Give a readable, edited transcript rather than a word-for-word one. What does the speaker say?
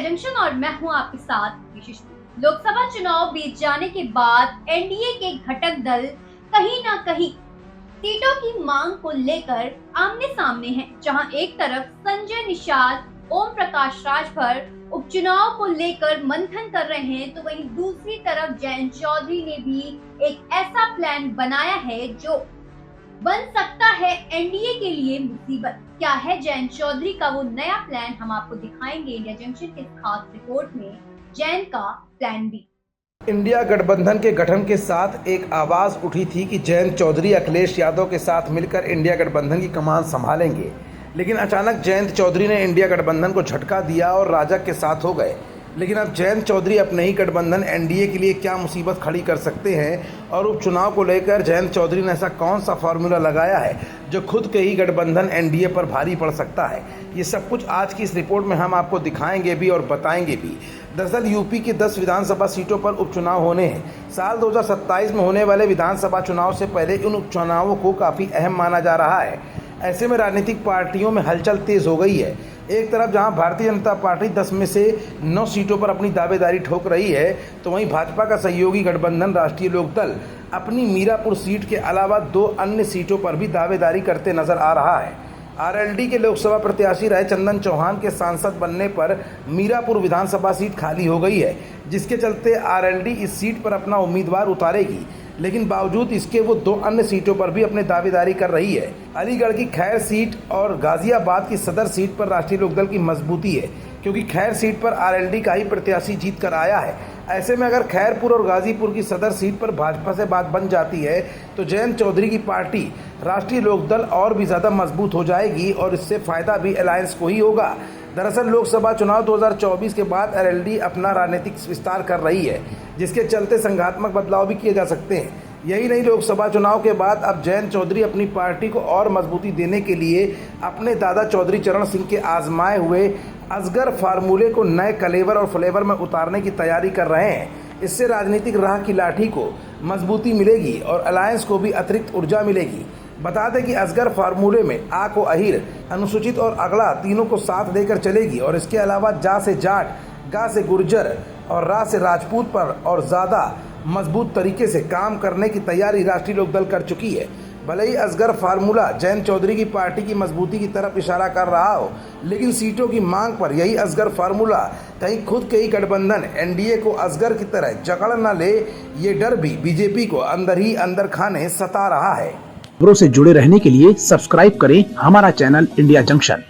Junction और मैं हूं आपके साथ विशिष्ट। लोकसभा चुनाव बीत जाने के बाद एनडीए के घटक दल कहीं ना कहीं सीटों की मांग को लेकर आमने सामने हैं। जहां एक तरफ संजय निषाद, ओम प्रकाश राजभर उपचुनाव को लेकर मंथन कर रहे हैं, तो वहीं दूसरी तरफ जयंत चौधरी ने भी एक ऐसा प्लान बनाया है जो बन सकता है एनडीए के लिए मुसीबत। क्या है जयंत चौधरी का वो नया प्लान, हम आपको दिखाएंगे इंडिया जंक्शन के खास रिपोर्ट में। जयंत का प्लान बी। इंडिया गठबंधन के गठन के साथ एक आवाज उठी थी कि जयंत चौधरी अखिलेश यादव के साथ मिलकर इंडिया गठबंधन की कमान संभालेंगे, लेकिन अचानक जयंत चौधरी ने इंडिया गठबंधन को झटका दिया और राजग के साथ हो गए। लेकिन अब जयंत चौधरी अपने ही गठबंधन एनडीए के लिए क्या मुसीबत खड़ी कर सकते हैं और उपचुनाव को लेकर जयंत चौधरी ने ऐसा कौन सा फार्मूला लगाया है जो खुद के ही गठबंधन एनडीए पर भारी पड़ सकता है, ये सब कुछ आज की इस रिपोर्ट में हम आपको दिखाएंगे भी और बताएंगे भी। दरअसल यूपी की 10 विधानसभा सीटों पर उपचुनाव होने हैं। साल 2027 में होने वाले विधानसभा चुनाव से पहले इन उपचुनावों को काफ़ी अहम माना जा रहा है। ऐसे में राजनीतिक पार्टियों में हलचल तेज हो गई है। एक तरफ जहां भारतीय जनता पार्टी 10 में से 9 सीटों पर अपनी दावेदारी ठोक रही है, तो वहीं भाजपा का सहयोगी गठबंधन राष्ट्रीय लोकदल अपनी मीरापुर सीट के अलावा 2 अन्य सीटों पर भी दावेदारी करते नजर आ रहा है। आरएलडी के लोकसभा प्रत्याशी रहे चंदन चौहान के सांसद बनने पर मीरापुर विधानसभा सीट खाली हो गई है, जिसके चलते आरएलडी इस सीट पर अपना उम्मीदवार उतारेगी। लेकिन बावजूद इसके वो 2 अन्य सीटों पर भी अपनी दावेदारी कर रही है। अलीगढ़ की खैर सीट और गाजियाबाद की सदर सीट पर राष्ट्रीय लोकदल की मजबूती है, क्योंकि खैर सीट पर आरएलडी का ही प्रत्याशी जीत कर आया है। ऐसे में अगर खैरपुर और गाजीपुर की सदर सीट पर भाजपा से बात बन जाती है, तो जयंत चौधरी की पार्टी राष्ट्रीय लोकदल और भी ज़्यादा मजबूत हो जाएगी और इससे फ़ायदा भी अलायंस को ही होगा। दरअसल लोकसभा चुनाव 2024 के बाद आरएलडी अपना राजनीतिक विस्तार कर रही है, जिसके चलते संघात्मक बदलाव भी किए जा सकते हैं। यही नहीं, लोकसभा चुनाव के बाद अब जयंत चौधरी अपनी पार्टी को और मजबूती देने के लिए अपने दादा चौधरी चरण सिंह के आजमाए हुए असगर फार्मूले को नए कलेवर और फ्लेवर में उतारने की तैयारी कर रहे हैं। इससे राजनीतिक राह की लाठी को मजबूती मिलेगी और अलायंस को भी अतिरिक्त ऊर्जा मिलेगी। बता दें कि असगर फार्मूले में आ को अहीर, अनुसूचित और अगला तीनों को साथ लेकर चलेगी और इसके अलावा जा से जाट, गा से गुर्जर और रा से राजपूत पर और ज़्यादा मजबूत तरीके से काम करने की तैयारी राष्ट्रीय लोकदल कर चुकी है। भले ही असगर फार्मूला जयंत चौधरी की पार्टी की मजबूती की तरफ इशारा कर रहा हो, लेकिन सीटों की मांग पर यही असगर फार्मूला कहीं खुद के ही गठबंधन एनडीए को असगर की तरह जकड़ न ले, ये डर भी बीजेपी को अंदर ही अंदर खाने सता रहा है। खबरों से जुड़े रहने के लिए सब्सक्राइब करें हमारा चैनल इंडिया जंक्शन।